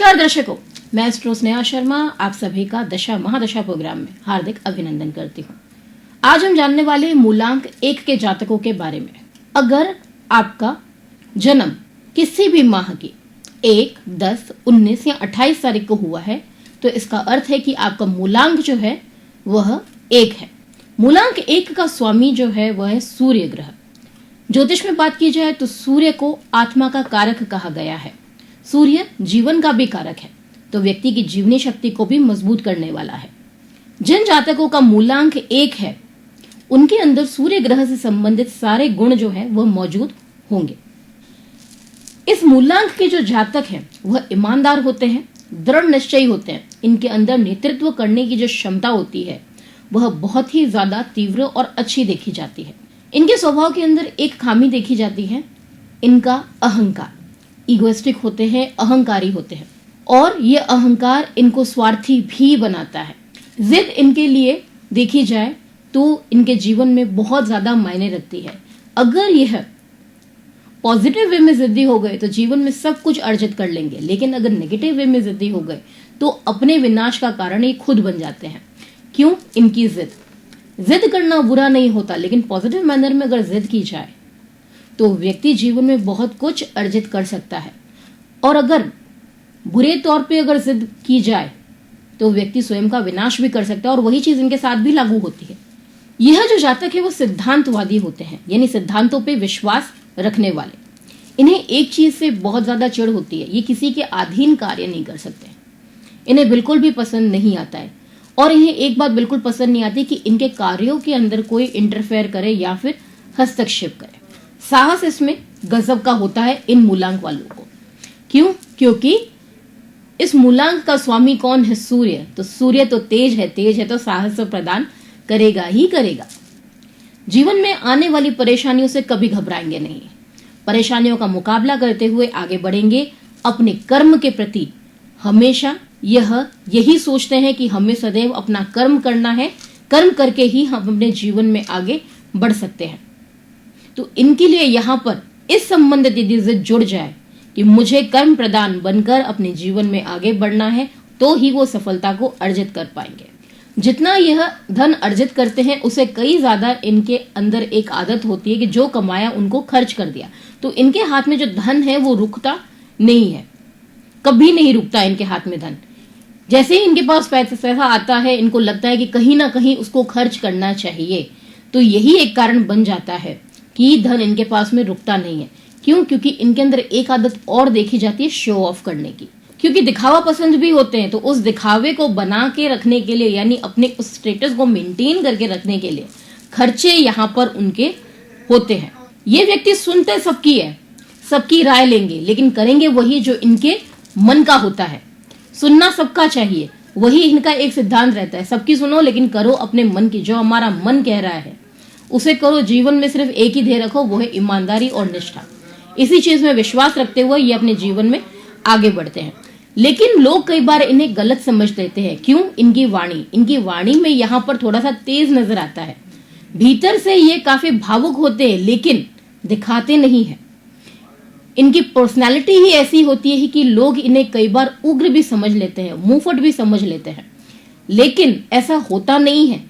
नमस्कार दर्शकों, मैं एस्ट्रो स्नेहा शर्मा आप सभी का दशा महादशा प्रोग्राम में हार्दिक अभिनंदन करती हूँ। आज हम जानने वाले मूलांक 1 के जातकों के बारे में। अगर आपका जन्म किसी भी माह की 1, 10, 19 या 28 तारीख को हुआ है तो इसका अर्थ है कि आपका मूलांक जो है वह 1 है। मूलांक 1 का स्वामी जो है वह है सूर्य ग्रह। ज्योतिष में बात की जाए तो सूर्य को आत्मा का कारक कहा गया है। सूर्य जीवन का भी कारक है, तो व्यक्ति की जीवनी शक्ति को भी मजबूत करने वाला है। जिन जातकों का मूलांक 1 है उनके अंदर सूर्य ग्रह से संबंधित सारे गुण जो है वह मौजूद होंगे। इस मूलांक के जो जातक हैं वह ईमानदार होते हैं, दृढ़ निश्चयी होते हैं। इनके अंदर नेतृत्व करने की जो क्षमता होती है वह बहुत ही ज्यादा तीव्र और अच्छी देखी जाती है। इनके स्वभाव के अंदर एक खामी देखी जाती है, इनका अहंकार। इगोइस्टिक होते हैं, अहंकारी होते हैं और ये अहंकार इनको स्वार्थी भी बनाता है। जिद इनके लिए देखी जाए तो इनके जीवन में बहुत ज्यादा मायने रखती है। अगर यह पॉजिटिव वे में जिद्दी हो गए तो जीवन में सब कुछ अर्जित कर लेंगे, लेकिन अगर नेगेटिव वे में जिद्दी हो गए तो अपने विनाश का कारण ये खुद बन जाते हैं। क्यों? इनकी जिद करना बुरा नहीं होता, लेकिन पॉजिटिव मैनर में अगर जिद की जाए तो व्यक्ति जीवन में बहुत कुछ अर्जित कर सकता है। और अगर बुरे तौर पे अगर जिद की जाए तो व्यक्ति स्वयं का विनाश भी कर सकता है, और वही चीज इनके साथ भी लागू होती है। यह जो जातक है वो सिद्धांतवादी होते हैं, यानी सिद्धांतों पे विश्वास रखने वाले। इन्हें एक चीज से बहुत ज्यादा चिढ़ होती है, ये किसी के अधीन कार्य नहीं कर सकते। इन्हें बिल्कुल भी पसंद नहीं आता है, और इन्हें एक बात बिल्कुल पसंद नहीं आती कि इनके कार्यों के अंदर कोई इंटरफेयर करे या फिर हस्तक्षेप करे। साहस इसमें गजब का होता है इन मूलांक वालों को। क्यों? क्योंकि इस मूलांक का स्वामी कौन है? सूर्य। तो सूर्य तो तेज है तो साहस तो प्रदान करेगा ही करेगा। जीवन में आने वाली परेशानियों से कभी घबराएंगे नहीं, परेशानियों का मुकाबला करते हुए आगे बढ़ेंगे। अपने कर्म के प्रति हमेशा यही सोचते हैं कि हमें सदैव अपना कर्म करना है, कर्म करके ही हम अपने जीवन में आगे बढ़ सकते हैं। तो इनके लिए यहाँ पर इस संबंधित यदि जिद जुड़ जाए कि मुझे कर्म प्रदान बनकर अपने जीवन में आगे बढ़ना है, तो ही वो सफलता को अर्जित कर पाएंगे। जितना यह धन अर्जित करते हैं उसे कई ज्यादा इनके अंदर एक आदत होती है कि जो कमाया उनको खर्च कर दिया। तो इनके हाथ में जो धन है वो रुकता नहीं है, कभी नहीं रुकता इनके हाथ में धन। जैसे ही इनके पास पैसा आता है इनको लगता है कि कहीं ना कहीं उसको खर्च करना चाहिए। तो यही एक कारण बन जाता है कि धन इनके पास में रुकता नहीं है। क्यों? क्योंकि इनके अंदर एक आदत और देखी जाती है शो ऑफ करने की। क्योंकि दिखावा पसंद भी होते हैं, तो उस दिखावे को बना के रखने के लिए, यानी अपने उस स्टेटस को मेंटेन करके रखने के लिए खर्चे यहाँ पर उनके होते हैं। ये व्यक्ति सुनते सबकी है, सबकी राय लेंगे, लेकिन करेंगे वही जो इनके मन का होता है। सुनना सबका चाहिए, वही इनका एक सिद्धांत रहता है। सबकी सुनो लेकिन करो अपने मन की, जो हमारा मन कह रहा है उसे करो। जीवन में सिर्फ एक ही ध्येय रखो, वो है ईमानदारी और निष्ठा। इसी चीज में विश्वास रखते हुए ये अपने जीवन में आगे बढ़ते हैं। लेकिन लोग कई बार इन्हें गलत समझ देते हैं। क्यों? इनकी वाणी में यहाँ पर थोड़ा सा तेज नजर आता है। भीतर से ये काफी भावुक होते हैं लेकिन दिखाते नहीं है। इनकी पर्सनैलिटी ही ऐसी होती है कि लोग इन्हें कई बार उग्र भी समझ लेते हैं, मुंहफट भी समझ लेते हैं, लेकिन ऐसा होता नहीं है।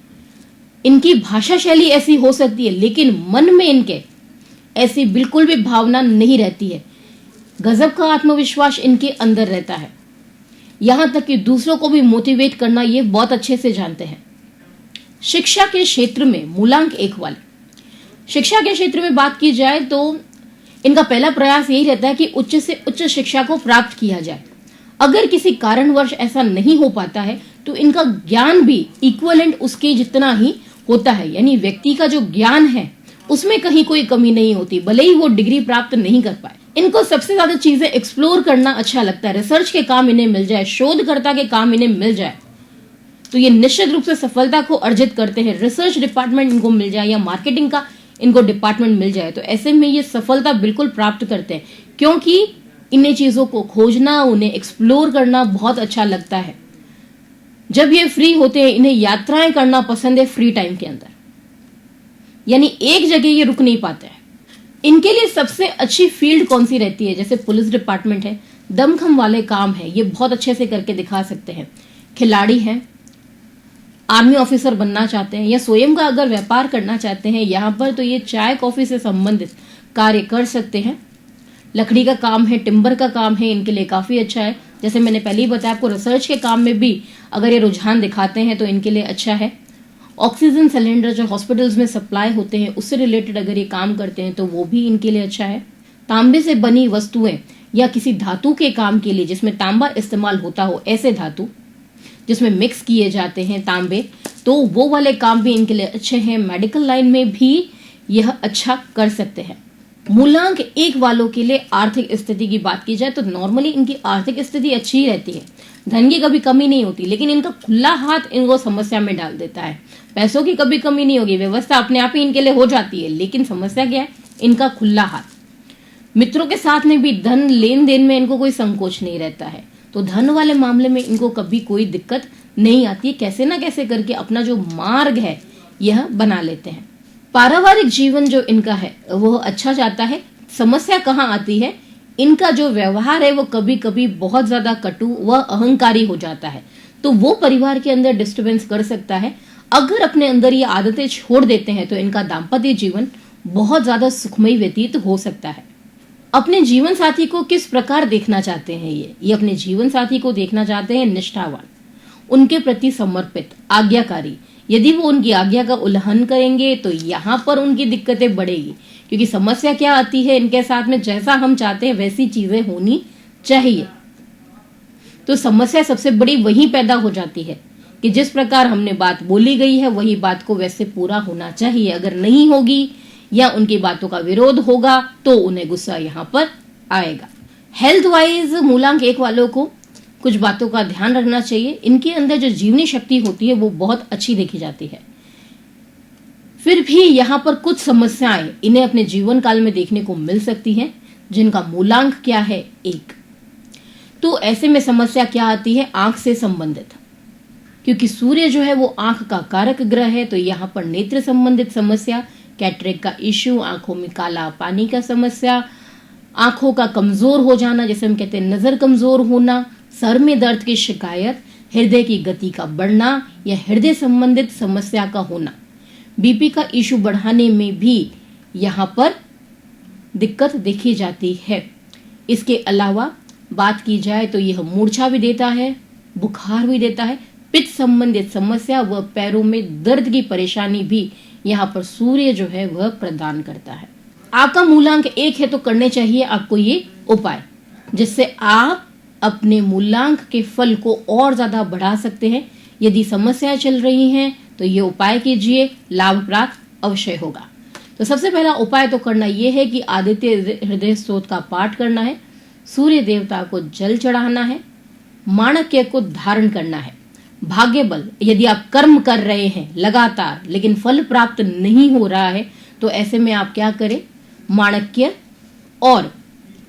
इनकी भाषा शैली ऐसी हो सकती है लेकिन मन में इनके ऐसी बिल्कुल भी भावना नहीं रहती है। गजब का आत्मविश्वास इनके अंदर रहता है, यहां तक कि दूसरों को भी मोटिवेट करना ये बहुत अच्छे से जानते हैं। शिक्षा के क्षेत्र में मूलांक 1 वाले, शिक्षा के क्षेत्र में बात की जाए तो इनका पहला प्रयास यही रहता है कि उच्च से उच्च शिक्षा को प्राप्त किया जाए। अगर किसी कारणवश ऐसा नहीं हो पाता है तो इनका ज्ञान भी इक्विवेलेंट उसके जितना ही होता है, यानी व्यक्ति का जो ज्ञान है उसमें कहीं कोई कमी नहीं होती, भले ही वो डिग्री प्राप्त नहीं कर पाए। इनको सबसे ज्यादा चीजें एक्सप्लोर करना अच्छा लगता है। रिसर्च के काम इन्हें मिल जाए, शोधकर्ता के काम इन्हें मिल जाए तो ये निश्चित रूप से सफलता को अर्जित करते हैं। रिसर्च डिपार्टमेंट इनको मिल जाए या मार्केटिंग का इनको डिपार्टमेंट मिल जाए तो ऐसे में ये सफलता बिल्कुल प्राप्त करते हैं, क्योंकि इन्हें चीजों को खोजना, उन्हें एक्सप्लोर करना बहुत अच्छा लगता है। जब ये फ्री होते हैं इन्हें यात्राएं करना पसंद है फ्री टाइम के अंदर, यानी एक जगह ये रुक नहीं पाते हैं। इनके लिए सबसे अच्छी फील्ड कौन सी रहती है? जैसे पुलिस डिपार्टमेंट है, दमखम वाले काम है ये बहुत अच्छे से करके दिखा सकते हैं। खिलाड़ी हैं, आर्मी ऑफिसर बनना चाहते हैं या स्वयं का अगर व्यापार करना चाहते हैं यहाँ पर, तो ये चाय कॉफी से संबंधित कार्य कर सकते हैं। लकड़ी का काम है, टिम्बर का काम है, इनके लिए काफी अच्छा है। जैसे मैंने पहले ही बताया आपको, रिसर्च के काम में भी अगर ये रुझान दिखाते हैं तो इनके लिए अच्छा है। ऑक्सीजन सिलेंडर जो हॉस्पिटल्स में सप्लाई होते हैं उससे रिलेटेड अगर ये काम करते हैं तो वो भी इनके लिए अच्छा है। तांबे से बनी वस्तुएं या किसी धातु के काम के लिए जिसमें तांबा इस्तेमाल होता हो, ऐसे धातु जिसमें मिक्स किए जाते हैं तांबे, तो वो वाले काम भी इनके लिए अच्छे हैं। मेडिकल लाइन में भी यह अच्छा कर सकते हैं। मूलांक 1 वालों के लिए आर्थिक स्थिति की बात की जाए तो नॉर्मली इनकी आर्थिक स्थिति अच्छी ही रहती है, धन की कभी कमी नहीं होती, लेकिन इनका खुला हाथ इनको समस्या में डाल देता है। पैसों की कभी कमी नहीं होगी, व्यवस्था अपने आप ही इनके लिए हो जाती है, लेकिन समस्या क्या है, इनका खुला हाथ। मित्रों के साथ में भी धन लेन देन में इनको कोई संकोच नहीं रहता है, तो धन वाले मामले में इनको कभी कोई दिक्कत नहीं आती है। कैसे ना कैसे करके अपना जो मार्ग है यह बना लेते हैं। पारिवारिक जीवन जो इनका है वो अच्छा जाता है। समस्या कहाँ आती है, इनका जो व्यवहार है वो कभी कभी बहुत ज्यादा कटु व अहंकारी हो जाता है, तो वो परिवार के अंदर डिस्टर्बेंस कर सकता है। अगर अपने अंदर ये आदतें छोड़ देते हैं तो इनका दाम्पत्य जीवन बहुत ज्यादा सुखमय व्यतीत हो सकता है। अपने जीवन साथी को किस प्रकार देखना चाहते हैं ये अपने जीवन साथी को देखना चाहते हैं निष्ठावान, उनके प्रति समर्पित, आज्ञाकारी। यदि वो उनकी आज्ञा का उल्लंघन करेंगे तो यहाँ पर उनकी दिक्कतें बढ़ेगी, क्योंकि समस्या क्या आती है इनके साथ में, जैसा हम चाहते हैं वैसी चीजें होनी चाहिए। तो समस्या सबसे बड़ी वही पैदा हो जाती है कि जिस प्रकार हमने बात बोली गई है वही बात को वैसे पूरा होना चाहिए। अगर नहीं होगी या उनकी बातों का विरोध होगा तो उन्हें गुस्सा यहाँ पर आएगा। हेल्थ वाइज मूलांक 1 वालों को कुछ बातों का ध्यान रखना चाहिए। इनके अंदर जो जीवनी शक्ति होती है वो बहुत अच्छी देखी जाती है, फिर भी यहाँ पर कुछ समस्याएं इन्हें अपने जीवन काल में देखने को मिल सकती हैं, जिनका मूलांक क्या है 1। तो ऐसे में समस्या क्या आती है, आंख से संबंधित, क्योंकि सूर्य जो है वो आंख का कारक ग्रह है, तो यहाँ पर नेत्र संबंधित समस्या, कैटरेक्ट का इश्यू, आंखों में काला पानी का समस्या, आंखों का कमजोर हो जाना, जैसे हम कहते हैं नजर कमजोर होना, सर में दर्द की शिकायत, हृदय की गति का बढ़ना या हृदय संबंधित समस्या का होना, बीपी का इशू बढ़ाने में भी यहाँ पर दिक्कत देखी जाती है। इसके अलावा बात की जाए तो यह मूर्छा भी देता है, बुखार भी देता है, पित्त संबंधित समस्या व पैरों में दर्द की परेशानी भी यहाँ पर सूर्य जो है वह प्रदान करता है। आपका मूलांक 1 है तो करने चाहिए आपको ये उपाय, जिससे आप अपने मूलांक के फल को और ज्यादा बढ़ा सकते हैं। यदि समस्याएं चल रही हैं तो ये उपाय कीजिए, लाभ प्राप्त अवश्य होगा। तो सबसे पहला उपाय तो करना यह है कि आदित्य हृदय स्तोत्र का पाठ करना है, सूर्य देवता को जल चढ़ाना है, माणक्य को धारण करना है। भाग्य बल, यदि आप कर्म कर रहे हैं लगातार लेकिन फल प्राप्त नहीं हो रहा है तो ऐसे में आप क्या करें, माणक्य और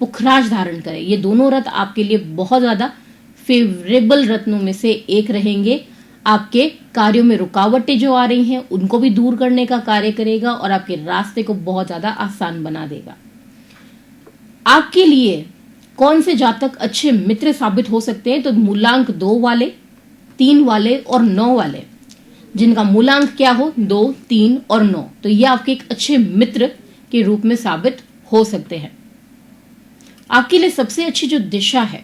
पुखराज धारण करें। ये दोनों रत्न आपके लिए बहुत ज्यादा फेवरेबल रत्नों में से एक रहेंगे। आपके कार्यों में रुकावटें जो आ रही हैं उनको भी दूर करने का कार्य करेगा और आपके रास्ते को बहुत ज्यादा आसान बना देगा। आपके लिए कौन से जातक अच्छे मित्र साबित हो सकते हैं, तो मूलांक 2 वाले, 3 वाले और 9 वाले, जिनका मूलांक क्या हो 2, 3 और 9, तो ये आपके एक अच्छे मित्र के रूप में साबित हो सकते हैं। आपके लिए सबसे अच्छी जो दिशा है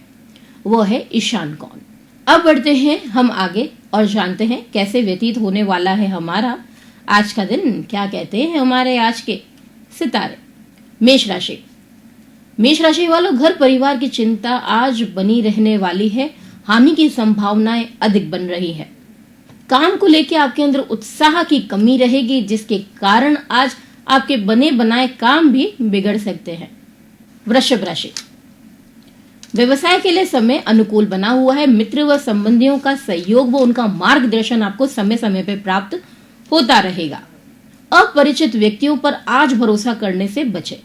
वो है ईशान कोण। अब बढ़ते हैं हम आगे और जानते हैं कैसे व्यतीत होने वाला है हमारा आज का दिन। क्या कहते हैं हमारे आज के सितारे। मेष राशि, मेष राशि वालों, घर परिवार की चिंता आज बनी रहने वाली है, हानि की संभावनाएं अधिक बन रही है। काम को लेकर आपके अंदर उत्साह की कमी रहेगी, जिसके कारण आज आपके बने बनाए काम भी बिगड़ सकते हैं। वृषभ राशि, व्यवसाय के लिए समय अनुकूल बना हुआ है। मित्र व संबंधियों का सहयोग व उनका मार्गदर्शन आपको समय समय पर प्राप्त होता रहेगा। अपरिचित व्यक्तियों पर आज भरोसा करने से बचे।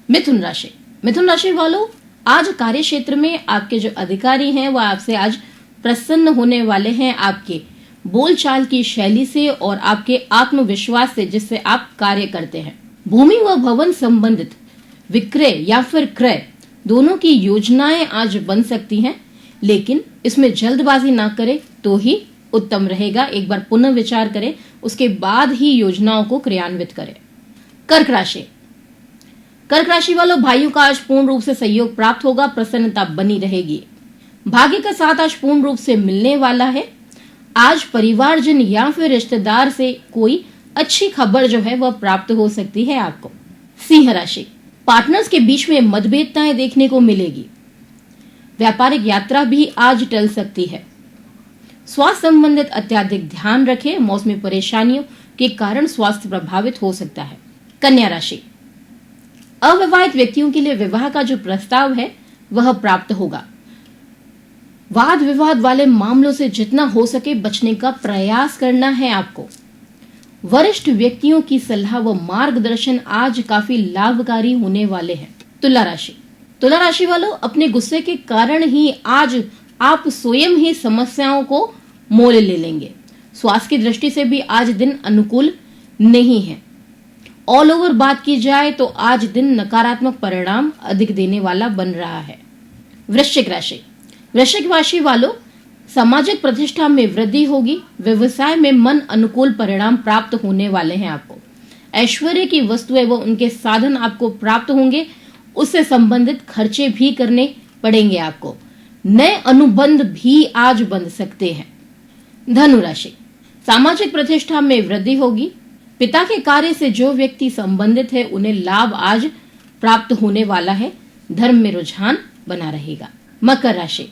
मिथुन राशि, मिथुन राशि वालों, आज कार्य क्षेत्र में आपके जो अधिकारी हैं वह आपसे आज प्रसन्न होने वाले हैं, आपके बोलचाल की शैली से और आपके आत्मविश्वास से जिससे आप कार्य करते हैं। भूमि व भवन संबंधित विक्रय या फिर क्रय दोनों की योजनाएं आज बन सकती हैं, लेकिन इसमें जल्दबाजी ना करें तो ही उत्तम रहेगा। एक बार पुनः विचार करें, उसके बाद ही योजनाओं को क्रियान्वित करें। कर्क राशि, कर्क राशि वालों, भाइयों का आज पूर्ण रूप से सहयोग प्राप्त होगा, प्रसन्नता बनी रहेगी। भाग्य का साथ आज पूर्ण रूप से मिलने वाला है। आज परिवारजन या फिर रिश्तेदार से कोई अच्छी खबर जो है वह प्राप्त हो सकती है आपको। सिंह राशि, पार्टनर्स के बीच में मतभेदताएं देखने को मिलेगी। व्यापारिक यात्रा भी आज टल सकती है। स्वास्थ्य संबंधित अत्याधिक ध्यान रखें, मौसमी परेशानियों के कारण स्वास्थ्य प्रभावित हो सकता है। कन्या राशि, अविवाहित व्यक्तियों के लिए विवाह का जो प्रस्ताव है वह प्राप्त होगा। वाद विवाद वाले मामलों से जितना हो सके बचने का प्रयास करना है आपको। वरिष्ठ व्यक्तियों की सलाह व मार्गदर्शन आज काफी लाभकारी होने वाले हैं। तुला राशि, तुला राशि वालों, अपने गुस्से के कारण ही आज आप स्वयं ही समस्याओं को मोल ले लेंगे। स्वास्थ्य की दृष्टि से भी आज दिन अनुकूल नहीं है। ऑल ओवर बात की जाए तो आज दिन नकारात्मक परिणाम अधिक देने वाला बन रहा है। वृश्चिक राशि, वृश्चिक राशि वालों, सामाजिक प्रतिष्ठा में वृद्धि होगी। व्यवसाय में मन अनुकूल परिणाम प्राप्त होने वाले हैं आपको। ऐश्वर्य की वस्तुएं व उनके साधन आपको प्राप्त होंगे, उससे संबंधित खर्चे भी करने पड़ेंगे आपको। नए अनुबंध भी आज बन सकते हैं। धनु राशि, सामाजिक प्रतिष्ठा में वृद्धि होगी। पिता के कार्य से जो व्यक्ति संबंधित है उन्हें लाभ आज प्राप्त होने वाला है। धर्म में रुझान बना रहेगा। मकर राशि,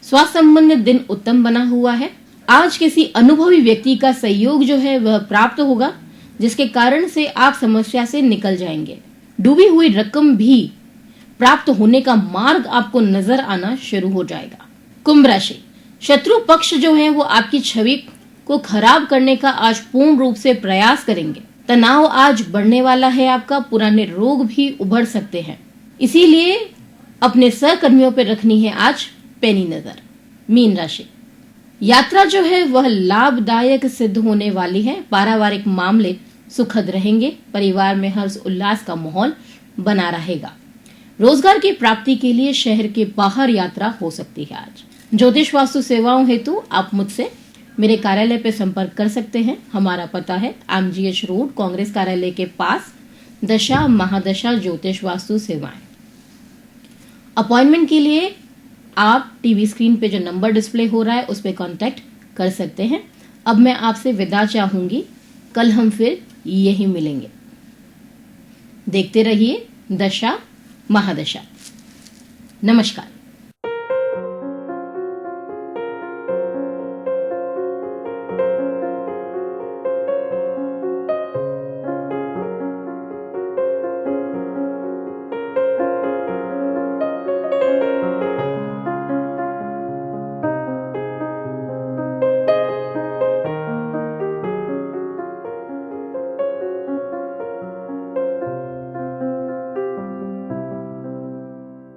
स्वास्थ्य संबंधित दिन उत्तम बना हुआ है। आज किसी अनुभवी व्यक्ति का सहयोग जो है वह प्राप्त होगा, जिसके कारण से आप समस्या से निकल जाएंगे। डूबी हुई रकम भी प्राप्त होने का मार्ग आपको नजर आना शुरू हो जाएगा। कुंभ राशि, शत्रु पक्ष जो है वो आपकी छवि को खराब करने का आज पूर्ण रूप से प्रयास करेंगे। तनाव आज बढ़ने वाला है आपका। पुराने रोग भी उभर सकते हैं, इसीलिए अपने सहकर्मियों पर रखनी है आज पैनी नजर। मीन राशि, यात्रा जो है वह लाभदायक सिद्ध होने वाली है। पारिवारिक मामले सुखद रहेंगे। परिवार में हर्ष उल्लास का माहौल बना रहेगा। रोजगार की प्राप्ति के लिए शहर के बाहर यात्रा हो सकती है आज। ज्योतिष वास्तु सेवाओं हेतु आप मुझसे मेरे कार्यालय पे संपर्क कर सकते हैं। हमारा पता है MGH रोड, कांग्रेस कार्यालय के पास, दशा महादशा ज्योतिष वास्तु सेवाएं। अपॉइंटमेंट के लिए आप टीवी स्क्रीन पे जो नंबर डिस्प्ले हो रहा है उस पे कांटेक्ट कर सकते हैं। अब मैं आपसे विदा चाहूंगी। कल हम फिर यही मिलेंगे। देखते रहिए दशा महादशा। नमस्कार।